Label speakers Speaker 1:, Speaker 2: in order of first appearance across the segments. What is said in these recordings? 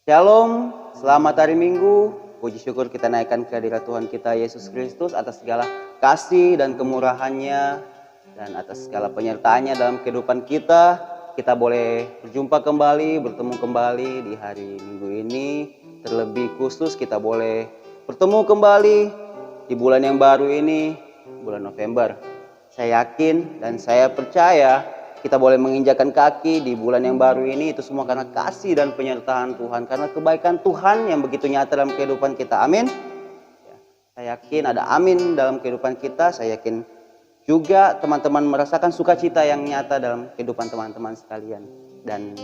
Speaker 1: Shalom, selamat hari Minggu. Puji syukur kita naikkan kehadirat Tuhan kita Yesus Kristus atas segala kasih dan kemurahannya dan atas segala penyertaannya dalam kehidupan kita. Kita boleh berjumpa kembali, bertemu kembali di hari Minggu ini. Terlebih khusus kita boleh bertemu kembali di bulan yang baru ini, bulan November. Saya yakin dan saya percaya kita boleh menginjakkan kaki di bulan yang baru ini, itu semua karena kasih dan penyertaan Tuhan, karena kebaikan Tuhan yang begitu nyata dalam kehidupan kita. Amin. Saya yakin ada amin dalam kehidupan kita. Saya yakin juga teman-teman merasakan sukacita yang nyata dalam kehidupan teman-teman sekalian. Dan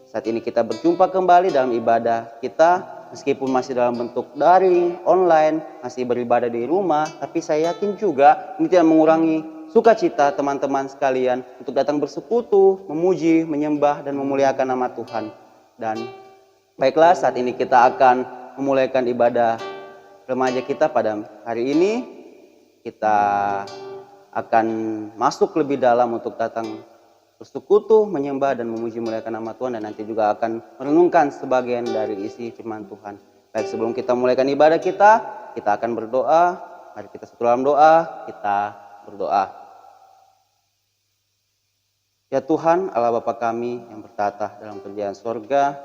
Speaker 1: saat ini kita berjumpa kembali dalam ibadah kita, meskipun masih dalam bentuk daring, online, masih beribadah di rumah, tapi saya yakin juga ini tidak mengurangi sukacita teman-teman sekalian untuk datang bersekutu, memuji, menyembah, dan memuliakan nama Tuhan. Dan baiklah, saat ini kita akan memulaikan ibadah remaja kita pada hari ini. Kita akan masuk lebih dalam untuk datang bersekutu, menyembah, dan memuji memuliakan nama Tuhan. Dan nanti juga akan merenungkan sebagian dari isi firman Tuhan. Baik, sebelum kita memulaikan ibadah kita akan berdoa. Mari kita satu dalam doa, kita berdoa. Ya Tuhan, Allah Bapa kami yang bertata dalam kerajaan sorga,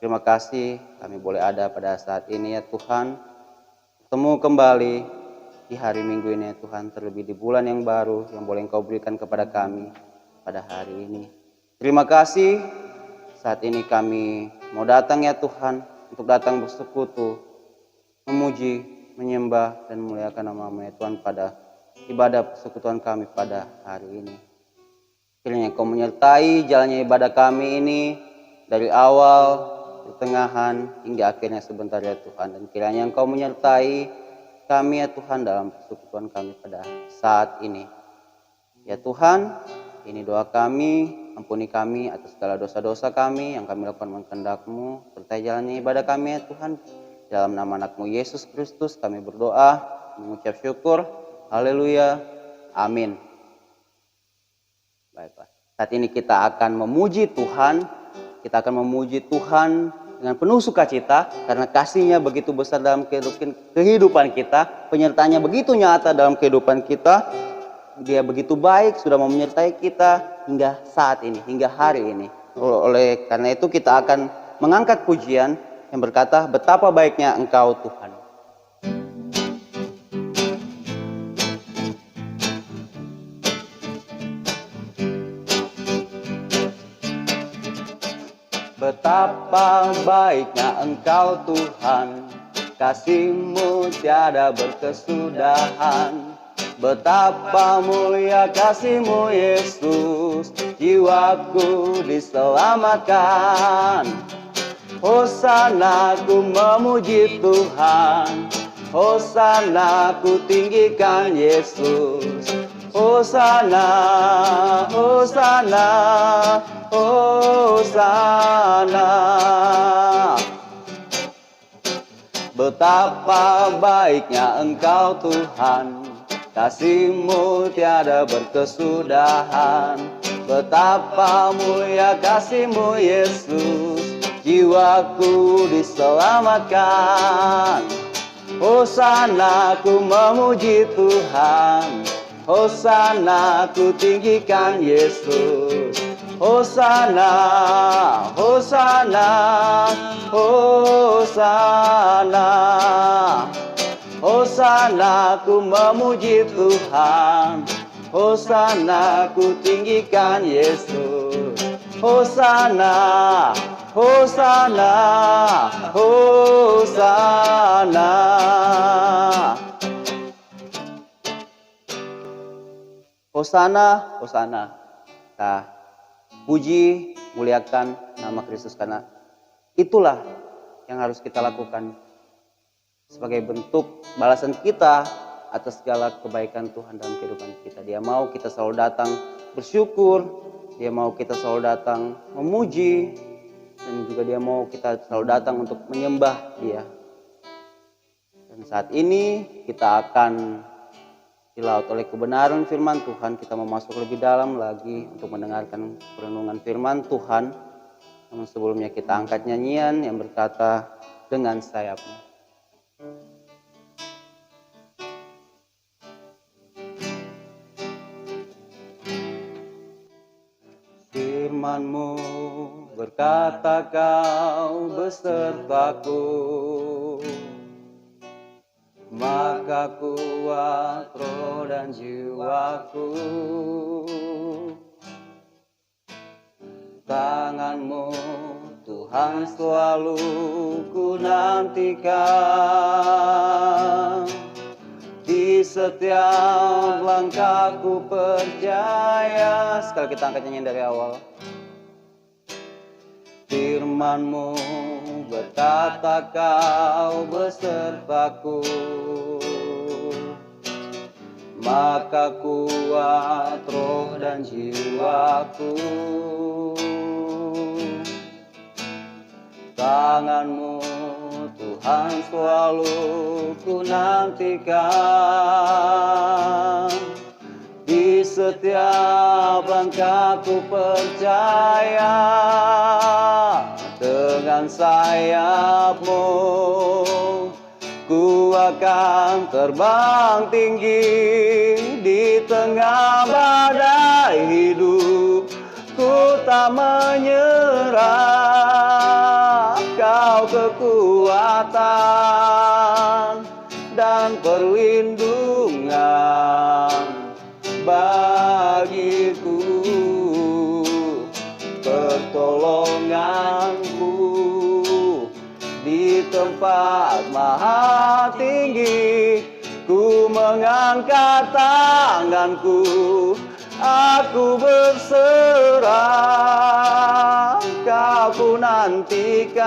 Speaker 1: terima kasih kami boleh ada pada saat ini ya Tuhan. Bertemu kembali di hari Minggu ini ya Tuhan, terlebih di bulan yang baru yang boleh Engkau berikan kepada kami pada hari ini. Terima kasih, saat ini kami mau datang ya Tuhan, untuk datang bersekutu, memuji, menyembah, dan memuliakan nama-Mu ya Tuhan pada ibadah persekutuan kami pada hari ini. Kiranya Engkau menyertai jalannya ibadah kami ini dari awal, pertengahan, hingga akhirnya sebentar ya Tuhan. Dan kiranya Engkau menyertai kami ya Tuhan dalam persekutuan kami pada saat ini. Ya Tuhan, ini doa kami, ampuni kami atas segala dosa-dosa kami yang kami lakukan mengendak-Mu. Sertai jalannya ibadah kami ya Tuhan. Dalam nama anak-Mu Yesus Kristus kami berdoa, mengucap syukur. Haleluya. Amin. Baiklah. Saat ini kita akan memuji Tuhan. Kita akan memuji Tuhan dengan penuh sukacita karena kasih-Nya begitu besar dalam kehidupan kita, penyertaannya begitu nyata dalam kehidupan kita. Dia begitu baik, sudah mau menyertai kita hingga saat ini, hingga hari ini. Oleh karena itu kita akan mengangkat pujian yang berkata, betapa baiknya Engkau Tuhan. Betapa baiknya Engkau Tuhan, kasih-Mu tiada berkesudahan. Betapa mulia kasih-Mu Yesus, jiwaku diselamatkan. Hosana ku memuji Tuhan, hosana ku tinggikan Yesus. Hosana, hosana, hosana. Betapa baiknya Engkau Tuhan, kasih-Mu tiada berkesudahan. Betapa mulia kasih-Mu Yesus, jiwaku diselamatkan. Hosana ku memuji Tuhan, hosana ku tinggikan Yesus. Hosana, hosana, hosana. Hosana ku memuji Tuhan, hosana ku tinggikan Yesus. Hosana, hosana, hosana. Hosana, hosana. Nah, puji, muliakan nama Kristus karena itulah yang harus kita lakukan sebagai bentuk balasan kita atas segala kebaikan Tuhan dalam kehidupan kita. Dia mau kita selalu datang bersyukur, Dia mau kita selalu datang memuji, dan juga Dia mau kita selalu datang untuk menyembah Dia. Dan saat ini kita akan dilaut oleh kebenaran firman Tuhan. Kita mau masuk lebih dalam lagi untuk mendengarkan perenungan firman Tuhan. Namun sebelumnya kita angkat nyanyian yang berkata, dengan sayapmu. Firman-Mu berkata kau besertaku, maka kuat roh dan jiwaku. Tangan-Mu Tuhan selalu ku nantikan, di setiap langkahku percaya. Sekali kita angkat nyanyian dari awal. Firman-Mu berkata kau besertaku, maka kuat roh dan jiwaku. Tangan-Mu Tuhan selalu ku nantikan, di setiap langkahku percaya. Dengan sayap-Mu ku akan terbang tinggi, di tengah badai hidup ku tak menyerah. Kau kekuatan dan perlindungan bagiku, pertolonganku di tempat maha tinggi. Ku mengangkat tanganku, aku berserah. Kau ku nantikan,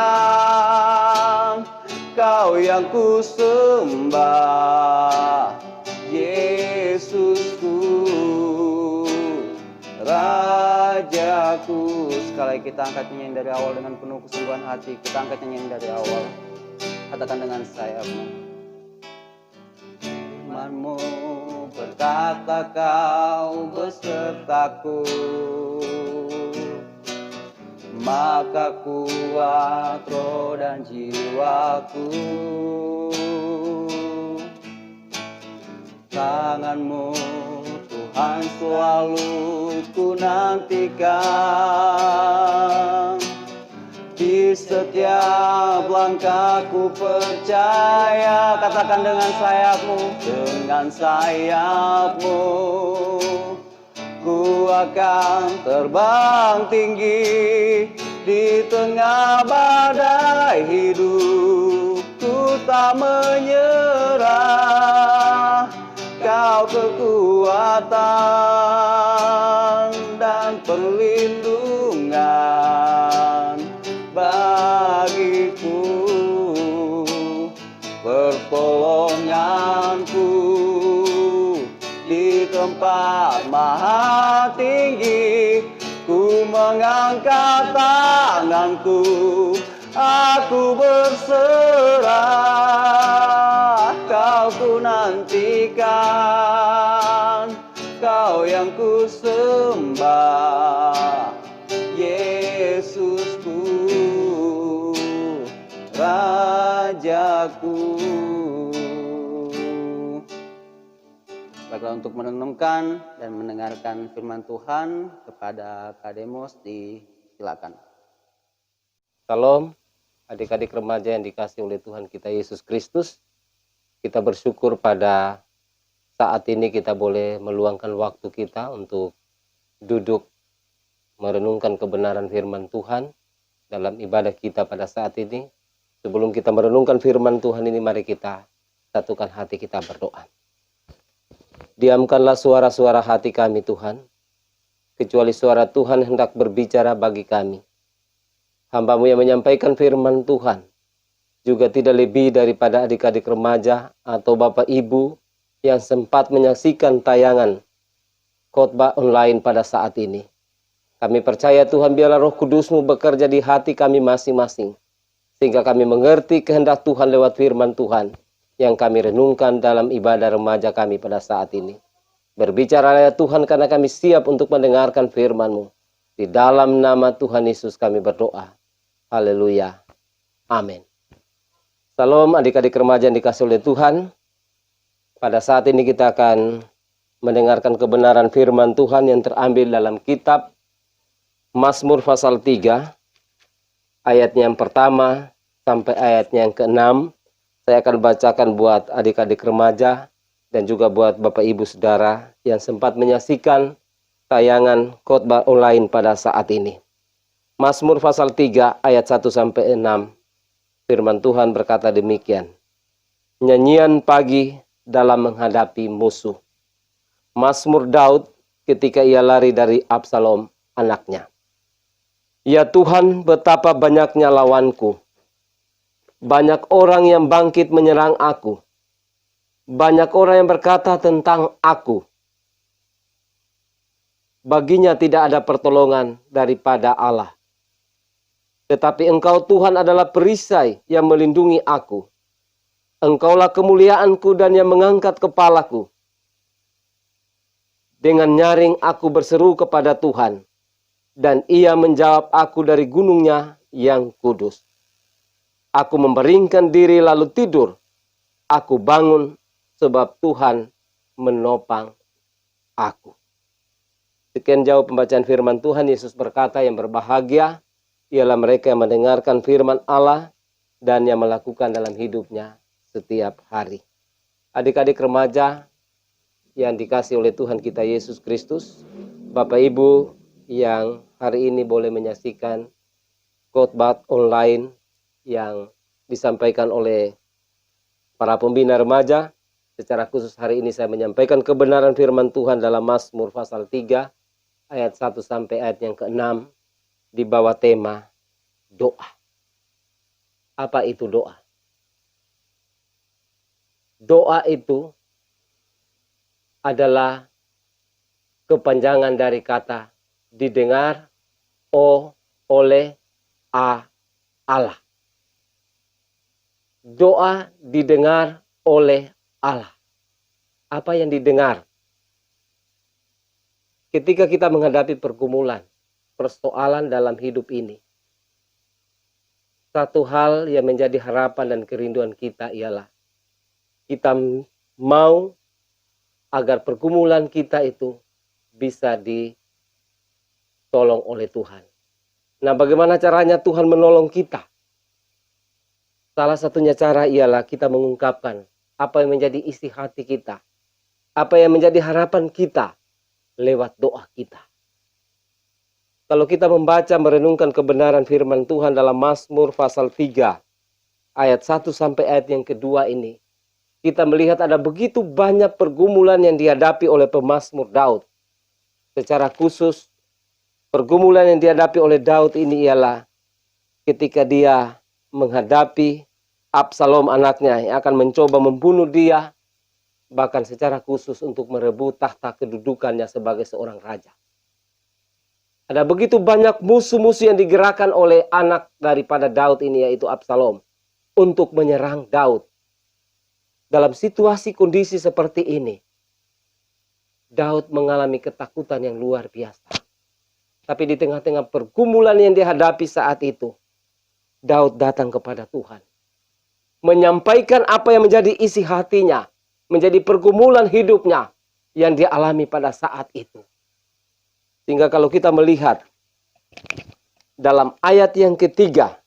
Speaker 1: Kau yang ku sembah, Yesusku, Rajaku. Sekali kita angkat nyanyian dari awal dengan penuh kesungguhan hati. Kita angkat nyanyian dari awal. Katakan dengan sayap-Mu. Firman-Mu berkata kau besertaku, maka kuat roh dan jiwaku. Tangan-Mu Tuhan selalu ku nantikan, di setiap langkahku percaya. Katakan dengan sayap-Mu. Dengan sayap-Mu ku akan terbang tinggi, di tengah badai hidup ku tak menyerah. Kau kekuatan dan perlindungan bagiku, pertolonganku di tempat maha tinggi. Ku mengangkat tanganku, aku berserah. Kau ku nantikan, Kau yang ku sembah, Yesusku, Rajaku. Baiklah, untuk merenungkan dan mendengarkan firman Tuhan kepada Kak Demos, disilakan.
Speaker 2: Salam adik-adik remaja yang dikasihi oleh Tuhan kita Yesus Kristus. Kita bersyukur pada saat ini kita boleh meluangkan waktu kita untuk duduk merenungkan kebenaran firman Tuhan dalam ibadah kita pada saat ini. Sebelum kita merenungkan firman Tuhan ini, mari kita satukan hati kita berdoa. Diamkanlah suara-suara hati kami Tuhan, kecuali suara Tuhan hendak berbicara bagi kami. Hamba-Mu yang menyampaikan firman Tuhan juga tidak lebih daripada adik-adik remaja atau Bapak Ibu yang sempat menyaksikan tayangan khotbah online pada saat ini. Kami percaya Tuhan, biarlah Roh Kudus-Mu bekerja di hati kami masing-masing, sehingga kami mengerti kehendak Tuhan lewat firman Tuhan yang kami renungkan dalam ibadah remaja kami pada saat ini. Berbicaralah Tuhan, karena kami siap untuk mendengarkan firman-Mu. Di dalam nama Tuhan Yesus kami berdoa. Haleluya. Amin. Salam adik-adik remaja yang dikasih oleh Tuhan. Pada saat ini kita akan mendengarkan kebenaran firman Tuhan yang terambil dalam kitab Mazmur pasal 3, ayatnya yang pertama sampai ayatnya yang ke-6. Saya akan bacakan buat adik-adik remaja dan juga buat Bapak Ibu Saudara yang sempat menyaksikan tayangan khotbah online pada saat ini. Mazmur pasal 3 ayat 1 sampai 6. Firman Tuhan berkata demikian. Nyanyian pagi dalam menghadapi musuh. Mazmur Daud ketika ia lari dari Absalom anaknya. Ya Tuhan, betapa banyaknya lawanku. Banyak orang yang bangkit menyerang aku. Banyak orang yang berkata tentang aku. Baginya tidak ada pertolongan daripada Allah. Tetapi Engkau Tuhan adalah perisai yang melindungi aku. Engkaulah kemuliaanku dan yang mengangkat kepalaku. Dengan nyaring aku berseru kepada Tuhan. Dan ia menjawab aku dari gunungnya yang kudus. Aku membaringkan diri lalu tidur. Aku bangun sebab Tuhan menopang aku. Sekian jauh pembacaan firman Tuhan. Yesus berkata yang berbahagia ialah mereka yang mendengarkan firman Allah dan yang melakukan dalam hidupnya setiap hari. Adik-adik remaja yang dikasih oleh Tuhan kita Yesus Kristus, Bapak Ibu yang hari ini boleh menyaksikan khotbah online yang disampaikan oleh para pembina remaja. Secara khusus hari ini saya menyampaikan kebenaran firman Tuhan dalam Mazmur pasal 3 ayat 1 sampai ayat yang ke-6 di bawah tema doa. Apa itu doa? Doa itu adalah kepanjangan dari kata didengar oleh Allah. Doa didengar oleh Allah. Apa yang didengar? Ketika kita menghadapi pergumulan, persoalan dalam hidup ini, satu hal yang menjadi harapan dan kerinduan kita ialah kita mau agar pergumulan kita itu bisa ditolong oleh Tuhan. Nah, bagaimana caranya Tuhan menolong kita? Salah satunya cara ialah kita mengungkapkan apa yang menjadi isi hati kita, apa yang menjadi harapan kita lewat doa kita. Kalau kita membaca merenungkan kebenaran firman Tuhan dalam Mazmur pasal 3 ayat 1 sampai ayat yang kedua ini, kita melihat ada begitu banyak pergumulan yang dihadapi oleh pemazmur Daud. Secara khusus pergumulan yang dihadapi oleh Daud ini ialah ketika dia menghadapi Absalom anaknya yang akan mencoba membunuh dia, bahkan secara khusus untuk merebut tahta kedudukannya sebagai seorang raja. Ada begitu banyak musuh-musuh yang digerakkan oleh anak daripada Daud ini, yaitu Absalom, untuk menyerang Daud. Dalam situasi kondisi seperti ini, Daud mengalami ketakutan yang luar biasa. Tapi di tengah-tengah pergumulan yang dihadapi saat itu, Daud datang kepada Tuhan. Menyampaikan apa yang menjadi isi hatinya, menjadi pergumulan hidupnya yang dia alami pada saat itu. Sehingga kalau kita melihat dalam ayat yang ketiga,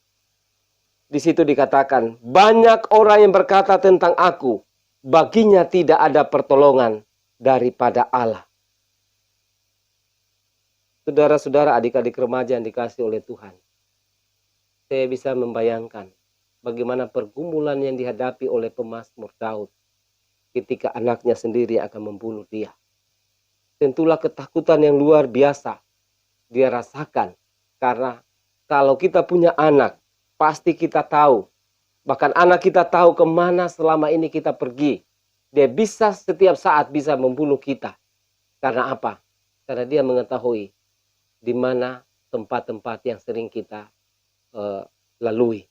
Speaker 2: di situ dikatakan, banyak orang yang berkata tentang aku, baginya tidak ada pertolongan daripada Allah. Saudara-saudara, adik-adik remaja yang dikasih oleh Tuhan, saya bisa membayangkan bagaimana pergumulan yang dihadapi oleh pemazmur Daud ketika anaknya sendiri akan membunuh dia. Tentulah ketakutan yang luar biasa dia rasakan. Karena kalau kita punya anak, pasti kita tahu. Bahkan anak kita tahu kemana selama ini kita pergi. Dia bisa setiap saat bisa membunuh kita. Karena apa? Karena dia mengetahui di mana tempat-tempat yang sering kita lalui.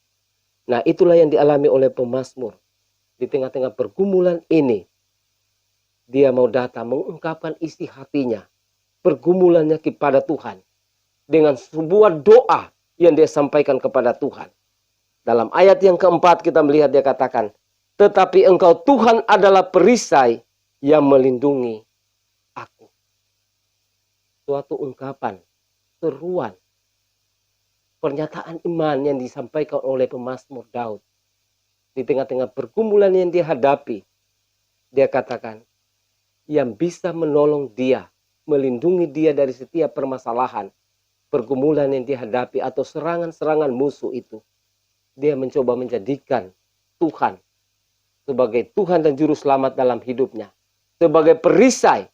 Speaker 2: Nah, itulah yang dialami oleh pemazmur. Di tengah-tengah pergumulan ini, dia mau datang mengungkapkan isi hatinya, pergumulannya kepada Tuhan. Dengan sebuah doa yang dia sampaikan kepada Tuhan. Dalam ayat yang keempat kita melihat dia katakan, tetapi engkau Tuhan adalah perisai yang melindungi aku. Suatu ungkapan, seruan, pernyataan iman yang disampaikan oleh pemazmur Daud. Di tengah-tengah pergumulan yang dia hadapi, dia katakan, yang bisa menolong dia, melindungi dia dari setiap permasalahan, pergumulan yang dihadapi atau serangan-serangan musuh itu. Dia mencoba menjadikan Tuhan sebagai Tuhan dan Juru Selamat dalam hidupnya. Sebagai perisai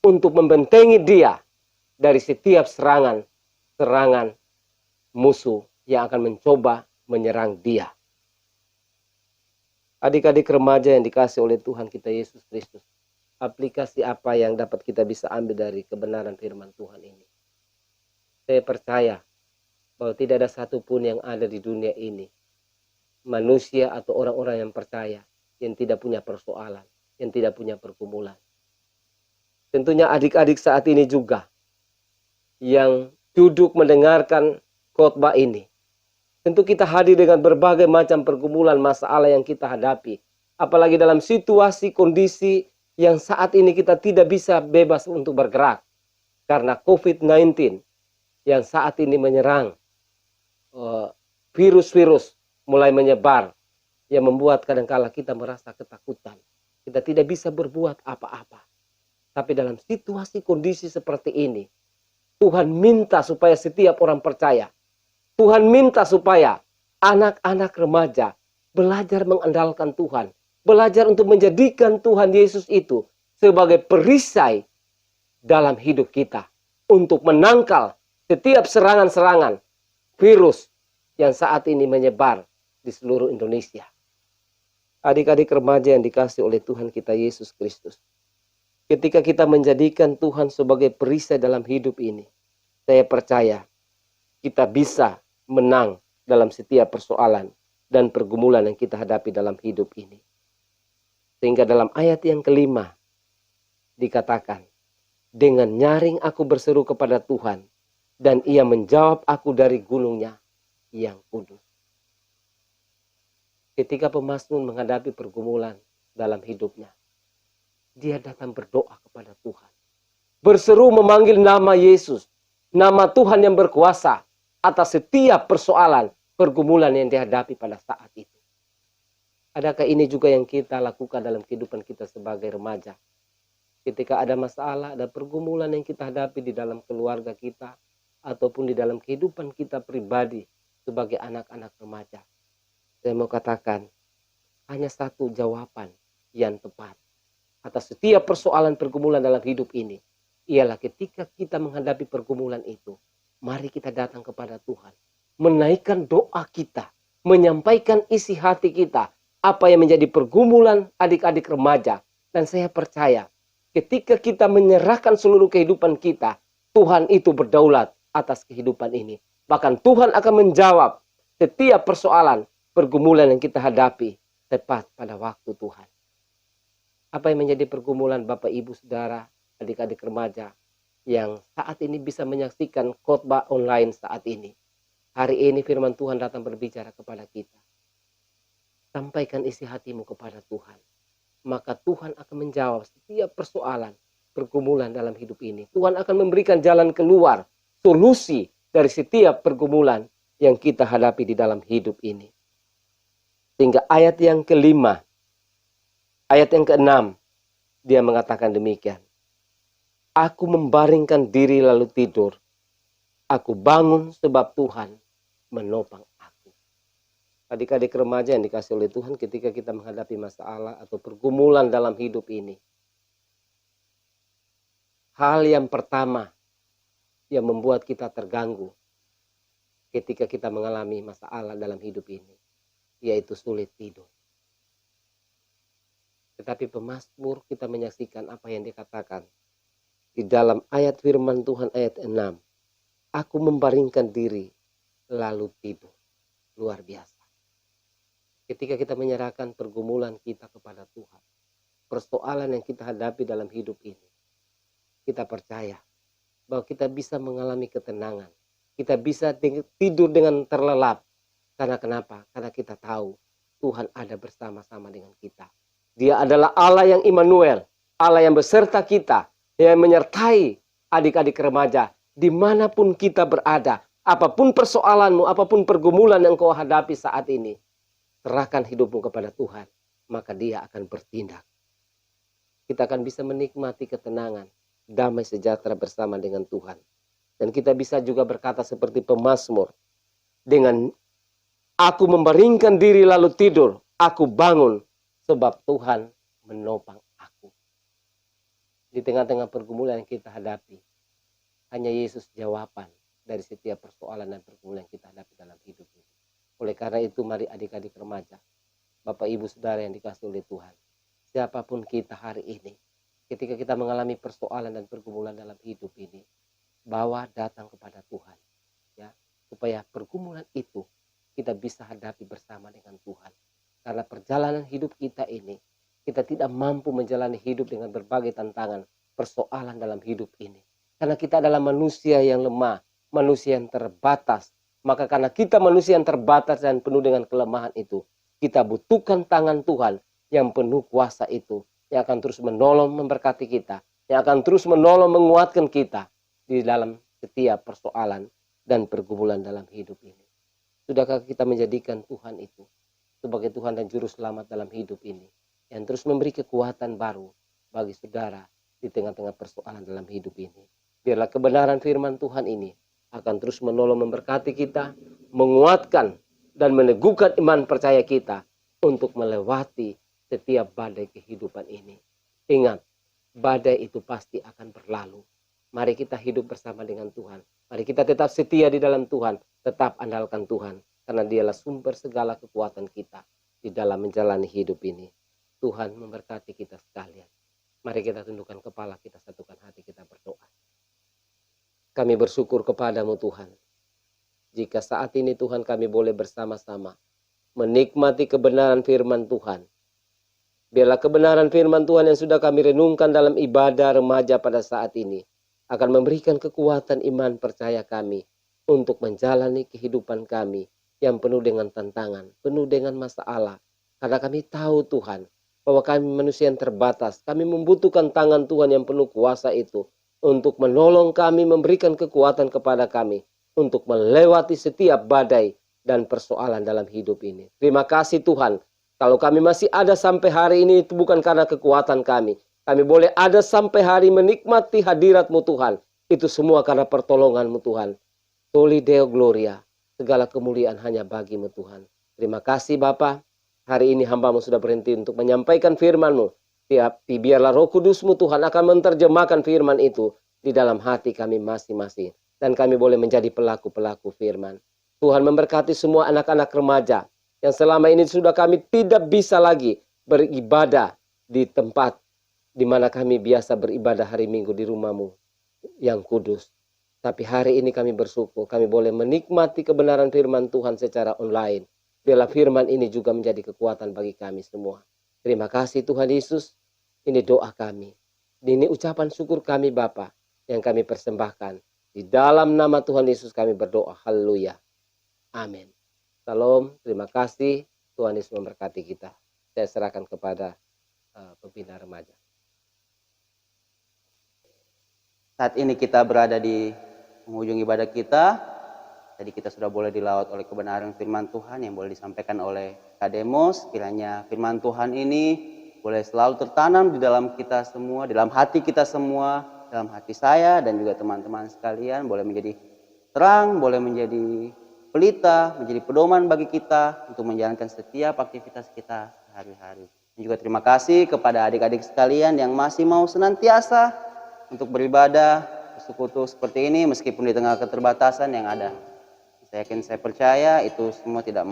Speaker 2: untuk membentengi dia dari setiap serangan musuh yang akan mencoba menyerang dia. Adik-adik remaja yang dikasih oleh Tuhan kita Yesus Kristus. Aplikasi apa yang dapat kita bisa ambil dari kebenaran firman Tuhan ini? Saya percaya bahwa tidak ada satupun yang ada di dunia ini, manusia atau orang-orang yang percaya, yang tidak punya persoalan, yang tidak punya pergumulan. Tentunya adik-adik saat ini juga yang duduk mendengarkan khotbah ini. Tentu kita hadir dengan berbagai macam pergumulan masalah yang kita hadapi. Apalagi dalam situasi kondisi yang saat ini kita tidak bisa bebas untuk bergerak. Karena COVID-19 yang saat ini menyerang, virus-virus mulai menyebar, yang membuat kadangkala kita merasa ketakutan. Kita tidak bisa berbuat apa-apa. Tapi dalam situasi kondisi seperti ini, Tuhan minta supaya setiap orang percaya, Tuhan minta supaya anak-anak remaja belajar mengandalkan Tuhan, belajar untuk menjadikan Tuhan Yesus itu sebagai perisai dalam hidup kita, untuk menangkal setiap serangan-serangan virus yang saat ini menyebar di seluruh Indonesia. Adik-adik remaja yang dikasih oleh Tuhan kita Yesus Kristus. Ketika kita menjadikan Tuhan sebagai perisai dalam hidup ini, saya percaya kita bisa menang dalam setiap persoalan dan pergumulan yang kita hadapi dalam hidup ini. Sehingga dalam ayat yang kelima dikatakan, dengan nyaring aku berseru kepada Tuhan, dan ia menjawab aku dari gunungnya yang kudus. Ketika pemazmur menghadapi pergumulan dalam hidupnya, dia datang berdoa kepada Tuhan. Berseru memanggil nama Yesus, nama Tuhan yang berkuasa atas setiap persoalan, pergumulan yang dihadapi pada saat itu. Adakah ini juga yang kita lakukan dalam kehidupan kita sebagai remaja? Ketika ada masalah, ada pergumulan yang kita hadapi di dalam keluarga kita, ataupun di dalam kehidupan kita pribadi sebagai anak-anak remaja. Saya mau katakan, hanya satu jawaban yang tepat atas setiap persoalan pergumulan dalam hidup ini. Ialah ketika kita menghadapi pergumulan itu, mari kita datang kepada Tuhan. Menaikkan doa kita, menyampaikan isi hati kita, apa yang menjadi pergumulan adik-adik remaja. Dan saya percaya, ketika kita menyerahkan seluruh kehidupan kita, Tuhan itu berdaulat atas kehidupan ini. Bahkan Tuhan akan menjawab setiap persoalan, pergumulan yang kita hadapi tepat pada waktu Tuhan. Apa yang menjadi pergumulan Bapak, Ibu, Saudara, adik-adik remaja yang saat ini bisa menyaksikan khotbah online saat ini? Hari ini firman Tuhan datang berbicara kepada kita. Sampaikan isi hatimu kepada Tuhan. Maka Tuhan akan menjawab setiap persoalan, pergumulan dalam hidup ini. Tuhan akan memberikan jalan keluar, solusi dari setiap pergumulan yang kita hadapi di dalam hidup ini. Sehingga ayat yang kelima, ayat yang keenam, dia mengatakan demikian. Aku membaringkan diri lalu tidur. Aku bangun sebab Tuhan menopang aku. Adik-adik remaja yang dikasih oleh Tuhan, ketika kita menghadapi masalah atau pergumulan dalam hidup ini, hal yang pertama yang membuat kita terganggu ketika kita mengalami masalah dalam hidup ini, yaitu sulit tidur. Tetapi pemazmur kita menyaksikan apa yang dikatakan di dalam ayat firman Tuhan ayat 6. Aku membaringkan diri lalu tidur. Luar biasa. Ketika kita menyerahkan pergumulan kita kepada Tuhan, persoalan yang kita hadapi dalam hidup ini, kita percaya bahwa kita bisa mengalami ketenangan, Kita bisa tidur dengan terlelap. Karena kenapa? Karena kita tahu Tuhan ada bersama-sama dengan kita. Dia adalah Allah yang Immanuel, Allah yang beserta kita, yang menyertai adik-adik remaja dimanapun kita berada. Apapun persoalanmu, apapun pergumulan yang kau hadapi saat ini, serahkan hidupmu kepada Tuhan, maka Dia akan bertindak. Kita akan bisa menikmati ketenangan, damai sejahtera bersama dengan Tuhan. Dan kita bisa juga berkata seperti pemazmur, dengan aku membaringkan diri lalu tidur, aku bangun sebab Tuhan menopang aku. Di tengah-tengah pergumulan yang kita hadapi, hanya Yesus jawaban dari setiap persoalan dan pergumulan yang kita hadapi dalam hidup ini. Oleh karena itu, mari adik-adik remaja, Bapak Ibu Saudara yang dikasihi oleh Tuhan, siapapun kita hari ini, ketika kita mengalami persoalan dan pergumulan dalam hidup ini, bawa datang kepada Tuhan, ya, supaya pergumulan itu kita bisa hadapi bersama dengan Tuhan. Karena perjalanan hidup kita ini, kita tidak mampu menjalani hidup dengan berbagai tantangan, persoalan dalam hidup ini. Karena kita adalah manusia yang lemah, manusia yang terbatas. Maka karena kita manusia yang terbatas dan penuh dengan kelemahan itu, kita butuhkan tangan Tuhan yang penuh kuasa itu, yang akan terus menolong memberkati kita, yang akan terus menolong menguatkan kita di dalam setiap persoalan dan pergumulan dalam hidup ini. Sudahkah kita menjadikan Tuhan itu sebagai Tuhan dan Juru Selamat dalam hidup ini, yang terus memberi kekuatan baru bagi saudara di tengah-tengah persoalan dalam hidup ini. Biarlah kebenaran firman Tuhan ini akan terus menolong memberkati kita, menguatkan dan meneguhkan iman percaya kita untuk melewati setiap badai kehidupan ini. Ingat, badai itu pasti akan berlalu. Mari kita hidup bersama dengan Tuhan. Mari kita tetap setia di dalam Tuhan, tetap andalkan Tuhan, karena Dialah sumber segala kekuatan kita di dalam menjalani hidup ini. Tuhan memberkati kita sekalian. Mari kita tundukkan kepala, kita satukan hati, kita berdoa. Kami bersyukur kepadamu Tuhan, jika saat ini Tuhan kami boleh bersama-sama menikmati kebenaran firman Tuhan. Biarlah kebenaran firman Tuhan yang sudah kami renungkan dalam ibadah remaja pada saat ini akan memberikan kekuatan iman percaya kami untuk menjalani kehidupan kami yang penuh dengan tantangan, penuh dengan masalah. Karena kami tahu Tuhan bahwa kami manusia yang terbatas, kami membutuhkan tangan Tuhan yang penuh kuasa itu untuk menolong kami, memberikan kekuatan kepada kami untuk melewati setiap badai dan persoalan dalam hidup ini. Terima kasih Tuhan, kalau kami masih ada sampai hari ini itu bukan karena kekuatan kami. Kami boleh ada sampai hari menikmati hadirat-Mu Tuhan. Itu semua karena pertolongan-Mu Tuhan. Soli Deo Gloria, segala kemuliaan hanya bagi-Mu Tuhan. Terima kasih Bapa. Hari ini hamba-Mu sudah berhenti untuk menyampaikan firman-Mu. Tapi biarlah Roh Kudus-Mu Tuhan akan menerjemahkan firman itu di dalam hati kami masing-masing. Dan kami boleh menjadi pelaku-pelaku firman. Tuhan memberkati semua anak-anak remaja yang selama ini sudah kami tidak bisa lagi beribadah di tempat di mana kami biasa beribadah hari Minggu di rumah-Mu yang kudus. Tapi hari ini kami bersyukur kami boleh menikmati kebenaran firman Tuhan secara online. Biarlah firman ini juga menjadi kekuatan bagi kami semua. Terima kasih Tuhan Yesus. Ini doa kami. Ini ucapan syukur kami Bapa yang kami persembahkan. Di dalam nama Tuhan Yesus kami berdoa. Haleluya. Amin. Salam. Terima kasih. Tuhan Yesus memberkati kita. Saya serahkan kepada pembina remaja.
Speaker 1: Saat ini kita berada di penghujung ibadah kita. Tadi kita sudah boleh dilawat oleh kebenaran firman Tuhan yang boleh disampaikan oleh Kak Demos. Kiranya firman Tuhan ini boleh selalu tertanam di dalam kita semua, di dalam hati kita semua, dalam hati saya dan juga teman-teman sekalian. Boleh menjadi terang, boleh menjadi pelita, menjadi pedoman bagi kita untuk menjalankan setiap aktivitas kita sehari-hari. Dan juga terima kasih kepada adik-adik sekalian yang masih mau senantiasa untuk beribadah, bersekutu seperti ini meskipun di tengah keterbatasan yang ada. Saya percaya itu semua tidak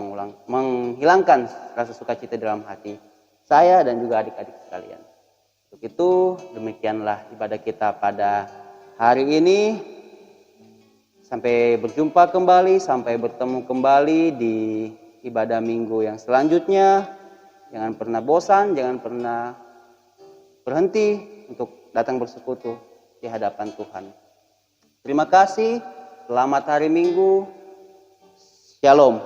Speaker 1: menghilangkan rasa sukacita dalam hati saya dan juga adik-adik sekalian. Untuk itu demikianlah ibadah kita pada hari ini. Sampai berjumpa kembali, sampai bertemu kembali di ibadah minggu yang selanjutnya. Jangan pernah bosan, jangan pernah berhenti untuk datang bersekutu di hadapan Tuhan. Terima kasih, Selamat hari Minggu. Shalom.